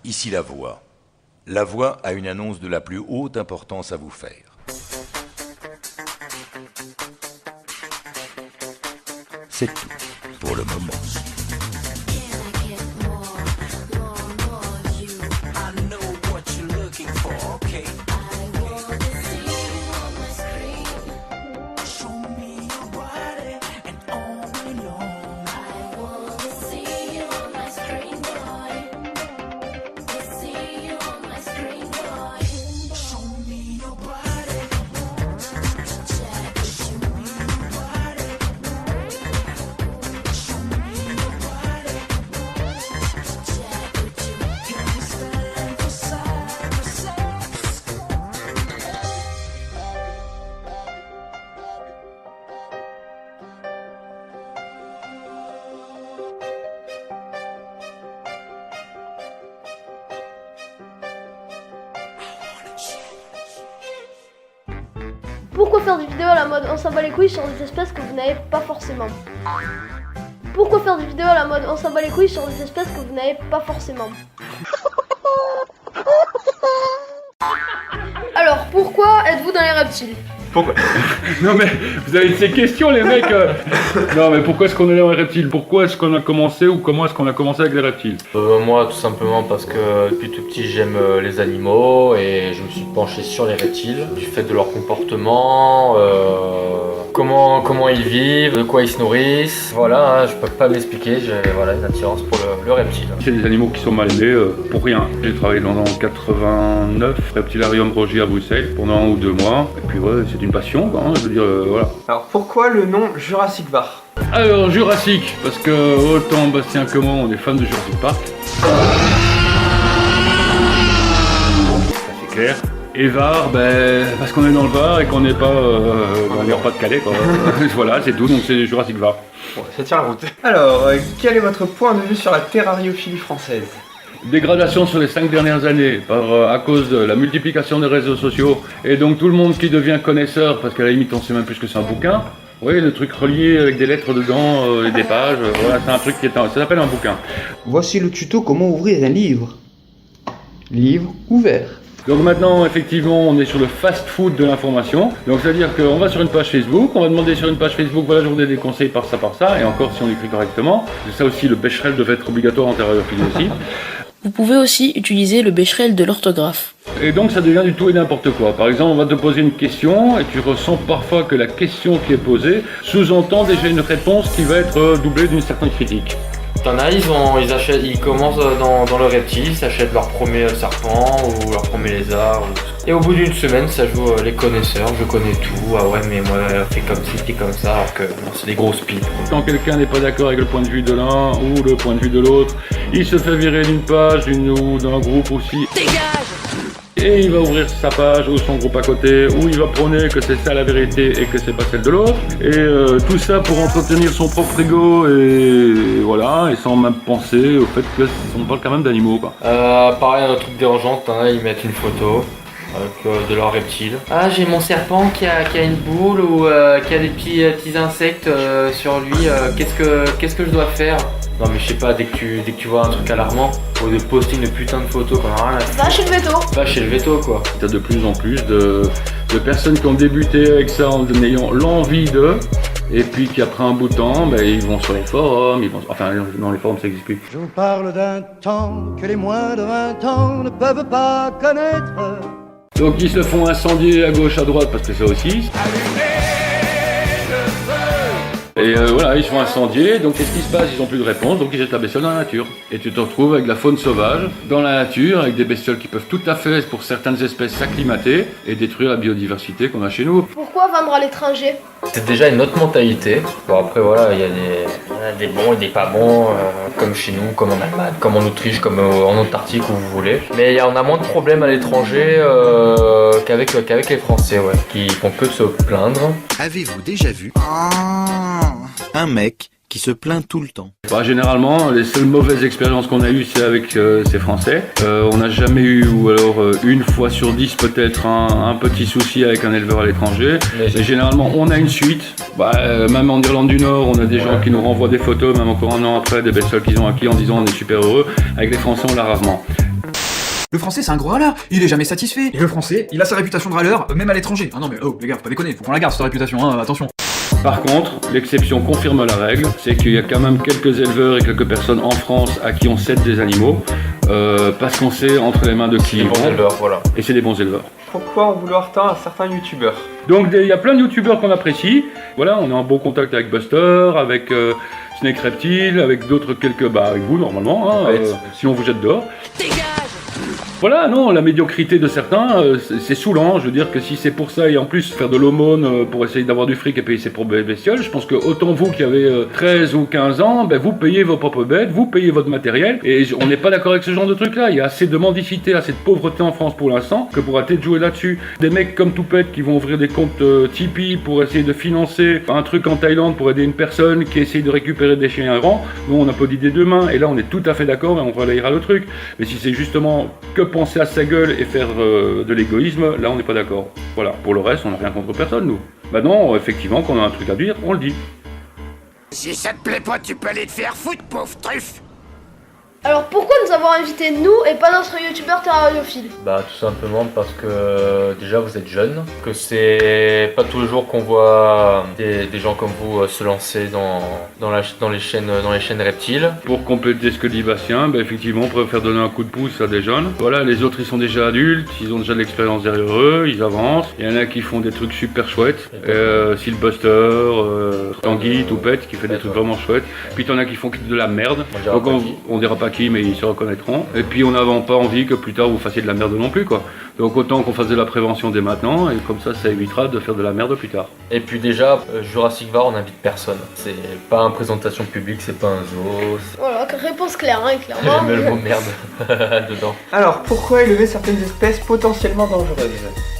Ici la voix. La voix a une annonce de la plus haute importance à vous faire. C'est tout pour le moment. Pourquoi faire des vidéos à la mode on s'en bat les couilles sur des espèces que vous n'avez pas forcément? Pourquoi faire des vidéos à la mode on s'en bat les couilles sur des espèces que vous n'avez pas forcément? Alors, pourquoi êtes-vous dans les reptiles? Pourquoi? Non mais vous avez ces questions les mecs. Non mais pourquoi est-ce qu'on est dans les reptiles? Pourquoi est-ce qu'on a commencé ou comment est-ce qu'on a commencé avec les reptiles? Moi tout simplement parce que depuis tout petit j'aime les animaux et je me suis penché sur les reptiles du fait de leur comportement, comment ils vivent, de quoi ils se nourrissent. Voilà, je peux pas m'expliquer, j'ai voilà, une attirance pour le reptile. C'est des animaux qui sont mal élevés pour rien. J'ai travaillé pendant 89 Reptilarium Rogier à Bruxelles pendant 1 ou 2 mois et puis ouais, c'est une passion quoi, hein, je veux dire voilà. Alors pourquoi le nom Jurassic Park? Alors Jurassic, parce que autant Bastien que moi on est fans de Jurassic Park. Ça c'est clair. Et Var, parce qu'on est dans le Var et qu'on n'est pas dans les Pas-de-Calais quoi. Voilà, c'est tout, donc c'est Jurassic Var. Bon, ça tient la route. Alors, quel est votre point de vue sur la terrariophilie française? Dégradation sur les 5 dernières années à cause de la multiplication des réseaux sociaux et donc tout le monde qui devient connaisseur parce qu'à la limite on sait même plus que c'est un bouquin. Oui, le truc relié avec des lettres dedans et des pages, voilà, c'est un truc ça s'appelle un bouquin. Voici le tuto comment ouvrir un livre. Livre ouvert. Donc maintenant, effectivement, on est sur le fast-food de l'information. Donc c'est-à-dire qu'on va sur une page Facebook, on va demander sur une page Facebook, voilà, je vous donne des conseils par ça, et encore si on écrit correctement. C'est ça aussi, le Becherel devait être obligatoire en terrariophilie aussi. Vous pouvez aussi utiliser le Becherel de l'orthographe. Et donc ça devient du tout et n'importe quoi. Par exemple, on va te poser une question et tu ressens parfois que la question qui est posée sous-entend déjà une réponse qui va être doublée d'une certaine critique. T'en as, ils commencent dans le reptile, ils s'achètent leur premier serpent ou leur premier lézard. Et au bout d'une semaine, ça joue les connaisseurs, je connais tout, ah ouais mais moi fais comme ci, fais comme ça, alors que non, c'est des grosses pipes. Quand quelqu'un n'est pas d'accord avec le point de vue de l'un ou le point de vue de l'autre, il se fait virer d'une page ou d'un groupe aussi. Dégage! Et il va ouvrir sa page ou son groupe à côté, où il va prôner que c'est ça la vérité et que c'est pas celle de l'autre. Et tout ça pour entretenir son propre ego et voilà, et sans même penser au fait qu'on parle quand même d'animaux quoi. Pareil, un truc dérangeant, ils mettent une photo avec de leur reptile. Ah, j'ai mon serpent qui a une boule ou qui a des petits insectes sur lui, qu'est-ce que je dois faire? Non mais je sais pas, dès que tu vois un truc alarmant, au lieu de poster une putain de photo qu'on a rien à faire. Va chez le veto. Va chez le veto quoi. T'as de plus en plus de personnes qui ont débuté avec ça en ayant l'envie de, et puis qui après un bout de temps, ils vont sur les forums, enfin non les forums ça n'existe plus. Je vous parle d'un temps que les moins de 20 ans ne peuvent pas connaître. Donc ils se font incendier à gauche, à droite, parce que ça aussi. Et voilà, ils se font incendier, donc qu'est-ce qui se passe? Ils n'ont plus de réponse, donc ils jettent la bestiole dans la nature. Et tu te retrouves avec la faune sauvage, dans la nature, avec des bestioles qui peuvent tout à fait, pour certaines espèces, s'acclimater et détruire la biodiversité qu'on a chez nous. Pourquoi vendre à l'étranger? C'est déjà une autre mentalité. Bon après voilà, il y a des bons et des pas bons, comme chez nous, comme en Allemagne, comme en Autriche, comme en Antarctique, où vous voulez. Mais on a moins de problèmes à l'étranger qu'avec les Français, ouais, qui font que se plaindre. Avez-vous déjà vu un mec qui se plaint tout le temps? Généralement, les seules mauvaises expériences qu'on a eues, c'est avec ces Français. On n'a jamais eu, ou alors une fois sur 10 peut-être, un petit souci avec un éleveur à l'étranger. Mais généralement, on a une suite. Même en Irlande du Nord, on a des gens qui nous renvoient des photos, même encore un an après, des bestioles qu'ils ont acquis en disant on est super heureux. Avec les Français, on l'a rarement. Le français, c'est un gros râleur, il est jamais satisfait. Et le français, il a sa réputation de râleur, même à l'étranger. Ah non mais oh, les gars, faut pas déconner, faut qu'on la garde cette réputation, hein, attention. Par contre, l'exception confirme la règle, c'est qu'il y a quand même quelques éleveurs et quelques personnes en France à qui on cède des animaux, parce qu'on sait entre les mains de qui ils vont. Voilà. Et c'est des bons éleveurs. Pourquoi en vouloir tant à certains youtubeurs? Donc il y a plein de youtubeurs qu'on apprécie. Voilà, on est en bon contact avec Buster, avec Snake Reptile, avec d'autres quelques... Bah avec vous normalement, hein, si on vous jette dehors. Voilà, non, la médiocrité de certains, c'est saoulant. Je veux dire que si c'est pour ça et en plus faire de l'aumône pour essayer d'avoir du fric et payer ses propres bestioles, je pense que autant vous qui avez 13 ou 15 ans, ben, vous payez vos propres bêtes, vous payez votre matériel, et on n'est pas d'accord avec ce genre de truc-là. Il y a assez de mendicité, assez de pauvreté en France pour l'instant, que pour arrêter de jouer là-dessus. Des mecs comme Toupette qui vont ouvrir des comptes Tipeee pour essayer de financer un truc en Thaïlande pour aider une personne qui essaye de récupérer des chiens errants, nous on applaudit des deux mains, et là on est tout à fait d'accord et on relayera le truc. Mais si c'est justement que penser à sa gueule et faire de l'égoïsme, là on n'est pas d'accord. Voilà, pour le reste on n'a rien contre personne nous. Maintenant, effectivement, quand on a un truc à dire, on le dit. Si ça te plaît pas, tu peux aller te faire foutre, pauvre truffe. Alors pourquoi nous avons invité nous et pas notre youtubeur terrariophile? Bah tout simplement parce que déjà vous êtes jeune, que c'est pas tous les jours qu'on voit des gens comme vous se lancer dans les chaînes reptiles. Pour compléter ce que dit Bastien, bah, effectivement on préfère donner un coup de pouce à des jeunes. Voilà, les autres ils sont déjà adultes, ils ont déjà de l'expérience derrière eux, ils avancent. Il y en a qui font des trucs super chouettes, Buster, Tanguy, Toupette qui fait des trucs vraiment chouettes. Puis t'en as qui font de la merde, donc on dira pas qui, mais ils se reconnaîtront. Et puis on n'a pas envie que plus tard vous fassiez de la merde non plus quoi. Donc autant qu'on fasse de la prévention dès maintenant, et comme ça évitera de faire de la merde plus tard. Et puis déjà, Jurassic Var on n'invite personne. C'est pas une présentation publique, c'est pas un zoo. Voilà, réponse claire, hein, clairement. J'ai mis le mot merde dedans. Alors, pourquoi élever certaines espèces potentiellement dangereuses?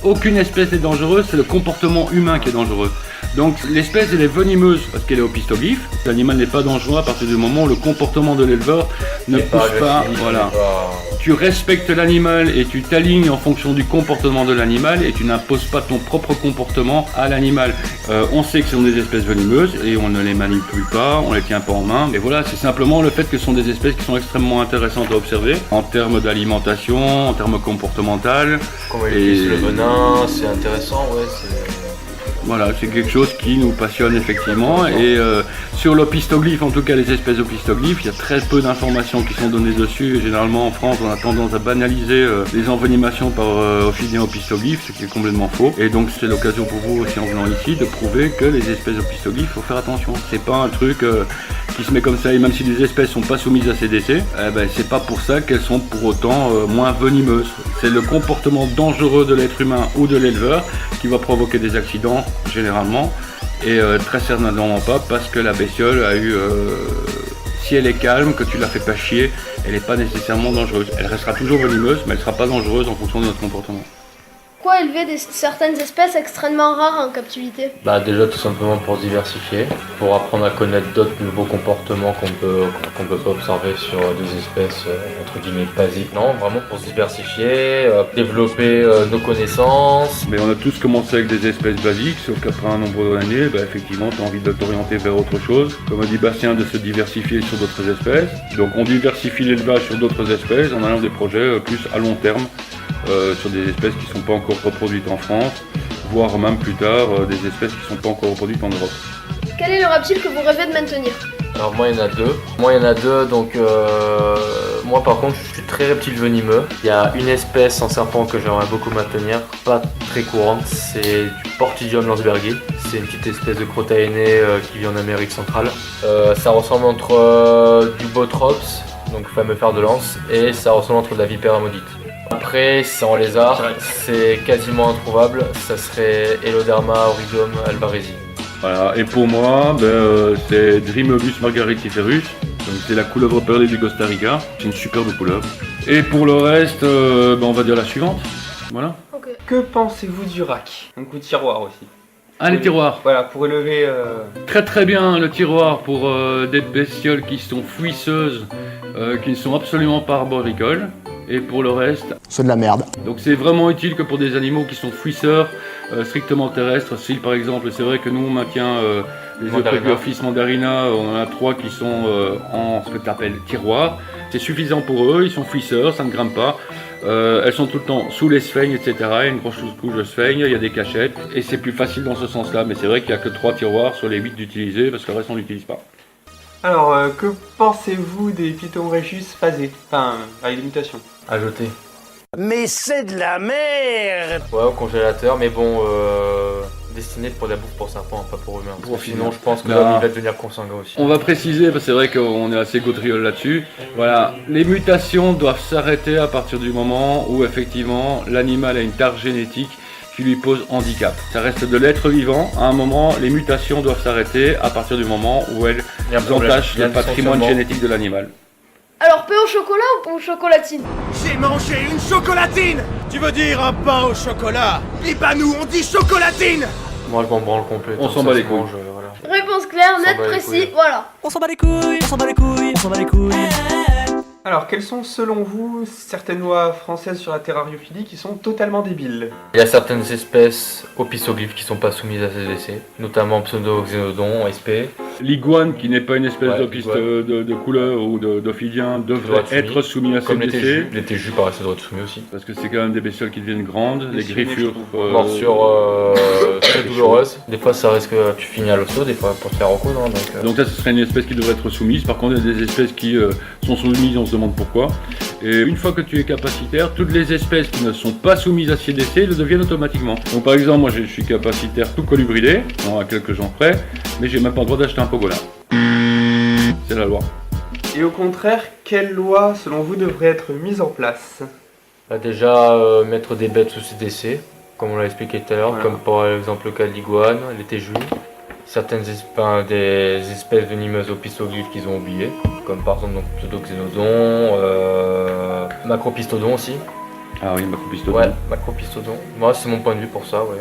Aucune espèce n'est dangereuse, c'est le comportement humain qui est dangereux. Donc l'espèce elle est venimeuse parce qu'elle est au pistoglyphe. L'animal n'est pas dangereux à partir du moment où le comportement de l'éleveur ne pousse pas. Voilà. Tu respectes l'animal et tu t'alignes en fonction du comportement de l'animal et tu n'imposes pas ton propre comportement à l'animal. On sait que ce sont des espèces venimeuses et on ne les manipule pas, on les tient pas en main. Et voilà, c'est simplement le fait que ce sont des espèces qui sont extrêmement intéressantes à observer en termes d'alimentation, en termes comportementaux. Comment ils utilisent le venin, c'est intéressant, ouais. Voilà, c'est quelque chose qui nous passionne effectivement. Et sur l'opistoglyphe, en tout cas les espèces d'opistoglyphes, il y a très peu d'informations qui sont données dessus. Et généralement en France, on a tendance à banaliser les envenimations par Ophidiens opistoglyphes, ce qui est complètement faux. Et donc c'est l'occasion pour vous aussi en venant ici de prouver que les espèces d'opistoglyphes, il faut faire attention. C'est pas un truc qui se met comme ça. Et même si les espèces sont pas soumises à CDC, c'est pas pour ça qu'elles sont pour autant moins venimeuses. C'est le comportement dangereux de l'être humain ou de l'éleveur qui va provoquer des accidents généralement, et très certainement pas parce que la bestiole a eu, si elle est calme, que tu la fais pas chier, elle n'est pas nécessairement dangereuse. Elle restera toujours venimeuse, mais elle sera pas dangereuse en fonction de notre comportement. Pourquoi élever certaines espèces extrêmement rares en captivité? Bah déjà tout simplement pour se diversifier, pour apprendre à connaître d'autres nouveaux comportements qu'on peut pas observer sur des espèces entre guillemets basiques. Non, vraiment pour se diversifier, développer nos connaissances. Mais on a tous commencé avec des espèces basiques, sauf qu'après un nombre d'années, effectivement tu as envie de t'orienter vers autre chose. Comme a dit Bastien, de se diversifier sur d'autres espèces. Donc on diversifie l'élevage sur d'autres espèces en allant des projets plus à long terme. Sur des espèces qui ne sont pas encore reproduites en France, voire même plus tard des espèces qui ne sont pas encore reproduites en Europe. Quel est le reptile que vous rêvez de maintenir? Alors moi il y en a deux. Donc moi par contre je suis très reptile venimeux. Il y a une espèce en serpent que j'aimerais beaucoup maintenir, pas très courante, c'est du Portidium landsbergi. C'est une petite espèce de crotaénée qui vit en Amérique centrale. Ça ressemble entre du Botrops, donc le fameux fer de lance, et ça ressemble entre de la vipère maudite. Après, c'est en lézard, c'est quasiment introuvable, ça serait Eloderma auridium alvarezi. Voilà, et pour moi, c'est Dreamobus margaritiferus, donc c'est la couleuvre perlée du Costa Rica, c'est une superbe couleuvre. Et pour le reste, on va dire la suivante, voilà. Okay. Que pensez-vous du rack? Donc au tiroir aussi. Ah, les tiroirs. Voilà, pour élever... Très très bien, le tiroir pour des bestioles qui sont fouisseuses, qui ne sont absolument pas arboricoles. Et pour le reste, c'est de la merde. Donc c'est vraiment utile que pour des animaux qui sont fouisseurs, strictement terrestres. Si par exemple, c'est vrai que nous on maintient les Euprepiophis mandarina, on en a 3 qui sont en ce que tu appelles tiroir. C'est suffisant pour eux, ils sont fouisseurs, ça ne grimpe pas. Elles sont tout le temps sous les sphènes, etc. Il y a une grosse couche de sphènes, il y a des cachettes, et c'est plus facile dans ce sens-là. Mais c'est vrai qu'il n'y a que 3 tiroirs sur les 8 d'utiliser, parce que le reste on n'utilise pas. Alors, que pensez-vous des Python Régis phasés? Enfin, avec des mutations. À jeter. Mais c'est de la merde! Ouais, au congélateur, mais bon, destiné pour de la bouffe pour serpent, pas pour humain. Parce que sinon, je pense que l'homme il va devenir consanguin aussi. On va préciser, parce que c'est vrai qu'on est assez gautriol là-dessus. Voilà, les mutations doivent s'arrêter à partir du moment où effectivement l'animal a une tare génétique qui lui pose handicap. Ça reste de l'être vivant. À un moment, les mutations doivent s'arrêter à partir du moment où elles entachent le patrimoine génétique de l'animal. Alors, pain au chocolat ou chocolatine? J'ai mangé une chocolatine! Tu veux dire un pain au chocolat? Bah nous on dit chocolatine! Moi je m'en branle complet. On s'en bat les couilles. Voilà. Réponse claire, nette, précis, voilà. On s'en bat les couilles, on s'en bat les couilles, on s'en bat les couilles. Alors, quelles sont selon vous certaines lois françaises sur la terrariophilie qui sont totalement débiles? Il y a certaines espèces opisoglyphes qui sont pas soumises à ces essais, notamment Pseudoxénodon, SP. L'iguane, qui n'est pas une espèce Ouais, d'opiste de couleur ou d'ophidien, devrait être soumis à comme ces essais. les téjus, pareil, ça doit être soumis aussi. Parce que c'est quand même des bestioles qui deviennent grandes, les griffures. Morsure très douloureuse. Des fois ça risque que tu finis à l'hosto, des fois pour te faire recoudre. Donc ça, ce serait une espèce qui devrait être soumise. Par contre, il y a des espèces qui sont soumises, on se demande pourquoi. Et une fois que tu es capacitaire, toutes les espèces qui ne sont pas soumises à ces essais le deviennent automatiquement. Donc par exemple, moi je suis capacitaire tout colubridé, à quelques gens près, mais j'ai même pas le droit d'acheter un pangolin. C'est la loi. Et au contraire, quelle loi selon vous devrait être mise en place? Bah déjà, mettre des bêtes sous ces essais, comme on l'a expliqué tout à l'heure, comme par exemple le cas de l'iguane, les téjus. Certaines des espèces venimeuses opisoglyphes qu'ils ont oubliées, comme par exemple Pseudoxénodon, Macropistodon aussi. Ah oui, Macropistodon. Ouais, Macropistodon. Moi, c'est mon point de vue pour ça, ouais.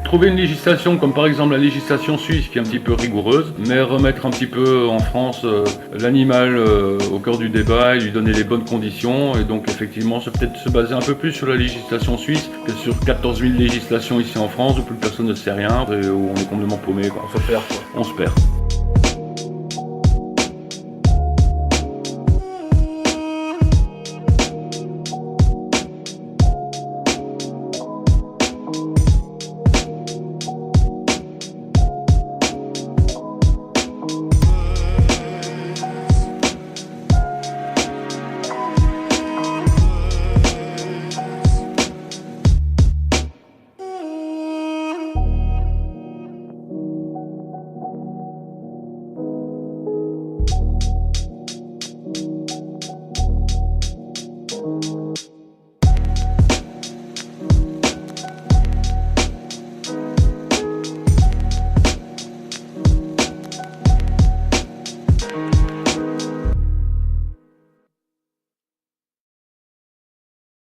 Trouver une législation comme par exemple la législation suisse qui est un petit peu rigoureuse, mais remettre un petit peu en France l'animal au cœur du débat et lui donner les bonnes conditions. Et donc effectivement, c'est peut-être se baser un peu plus sur la législation suisse que sur 14 000 législations ici en France où plus personne ne sait rien et où on est complètement paumé. On se perd quoi. On se perd.